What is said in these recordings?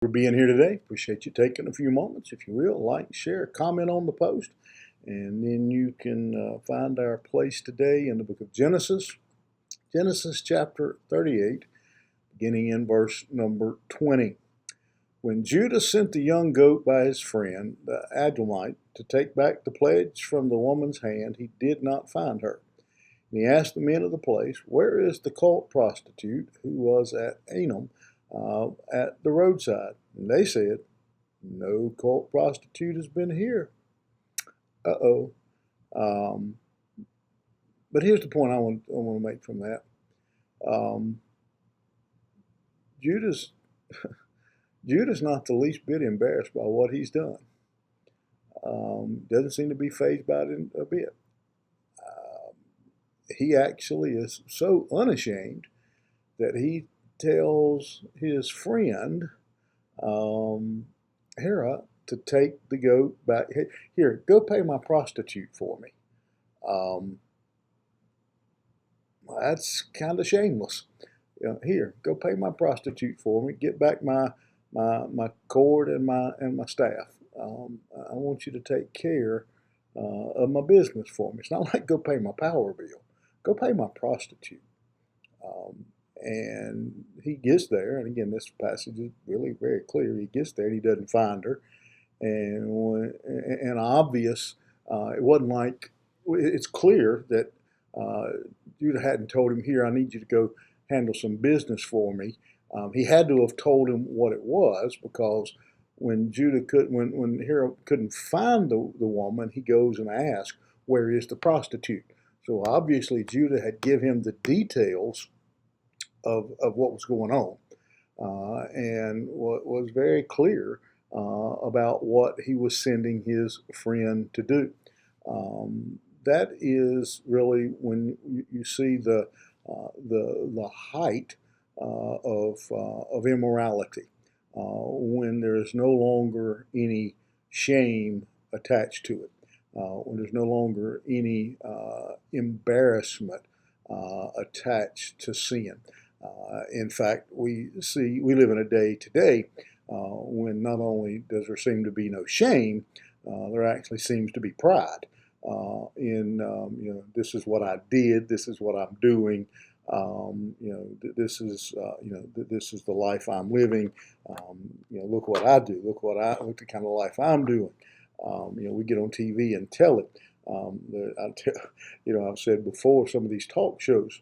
for being here today. Appreciate you taking a few moments. If you will, like, share, comment on the post, and then you can find our place today in the book of Genesis, Genesis chapter 38, beginning in verse number 20. When Judah sent the young goat by his friend, the Adullamite, to take back the pledge from the woman's hand, he did not find her. And he asked the men of the place, "Where is the cult prostitute who was at Enam at the roadside?" And they said, "No cult prostitute has been here." Uh-oh. Um, but here's the point I want to make from that. Judah's Judah's not the least bit embarrassed by what he's done. Doesn't seem to be fazed by it a bit. He actually is so unashamed that he tells his friend Hera to take the goat back. Here, go pay my prostitute for me. That's kind of shameless. Here, go pay my prostitute for me. Get back my cord and my staff. I want you to take care of my business for me. It's not like go pay my power bill. Go pay my prostitute. And he gets there, and again, this passage is really very clear. He gets there, and he doesn't find her. And obvious, it wasn't like, it's clear that Judah hadn't told him, "Here, I need you to go handle some business for me." He had to have told him what it was, because when when Hera couldn't find the woman, he goes and asks, "Where is the prostitute?" So obviously Judah had given him the details of what was going on, and what was very clear about what he was sending his friend to do. That is really when you see the height of immorality, when there is no longer any shame attached to it, when there's no longer any embarrassment attached to sin. In fact, we live in a day today when not only does there seem to be no shame, there actually seems to be pride this is what I did, this is what I'm doing, this is this is the life I'm living. Look what I do, look the kind of life I'm doing. We get on TV and tell it. I've said before, some of these talk shows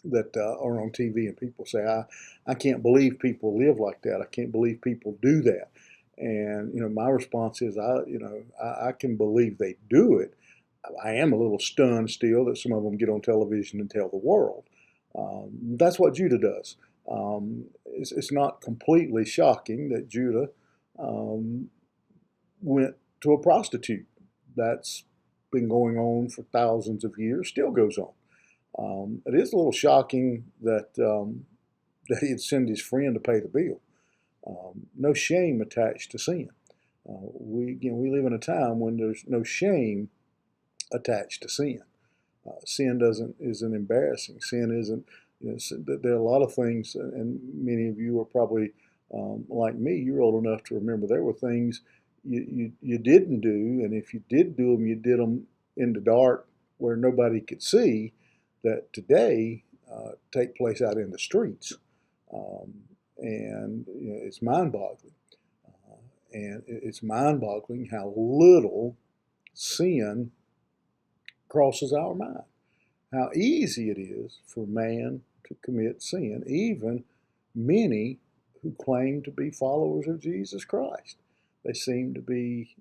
that are on TV, and people say, I can't believe people live like that. I can't believe people do that. And my response is, I can believe they do it. I am a little stunned still that some of them get on television and tell the world. That's what Judah does. It's not completely shocking that Judah went to a prostitute. That's been going on for thousands of years, still goes on. It is a little shocking that he'd send his friend to pay the bill. No shame attached to sin. We live in a time when there's no shame attached to sin. Sin isn't embarrassing. Sin isn't. There are a lot of things, and many of you are probably like me. You're old enough to remember there were things you didn't do, and if you did do them, you did them in the dark where nobody could see. That today take place out in the streets, and it's mind-boggling. And it's mind-boggling how little sin crosses our mind. How easy it is for man to commit sin, even many who claim to be followers of Jesus Christ. They seem to be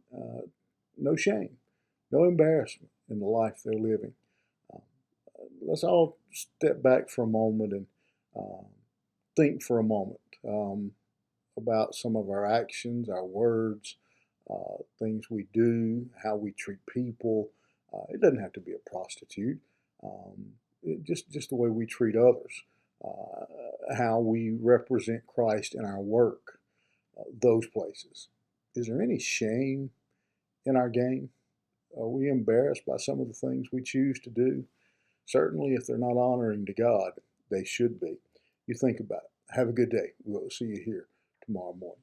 no shame, no embarrassment in the life they're living. Let's all step back for a moment and think for a moment about some of our actions, our words, things we do, how we treat people. It doesn't have to be a prostitute. Just the way we treat others, how we represent Christ in our work, those places. Is there any shame in our game? Are we embarrassed by some of the things we choose to do? Certainly, if they're not honoring to God, they should be. You think about it. Have a good day. We'll see you here tomorrow morning.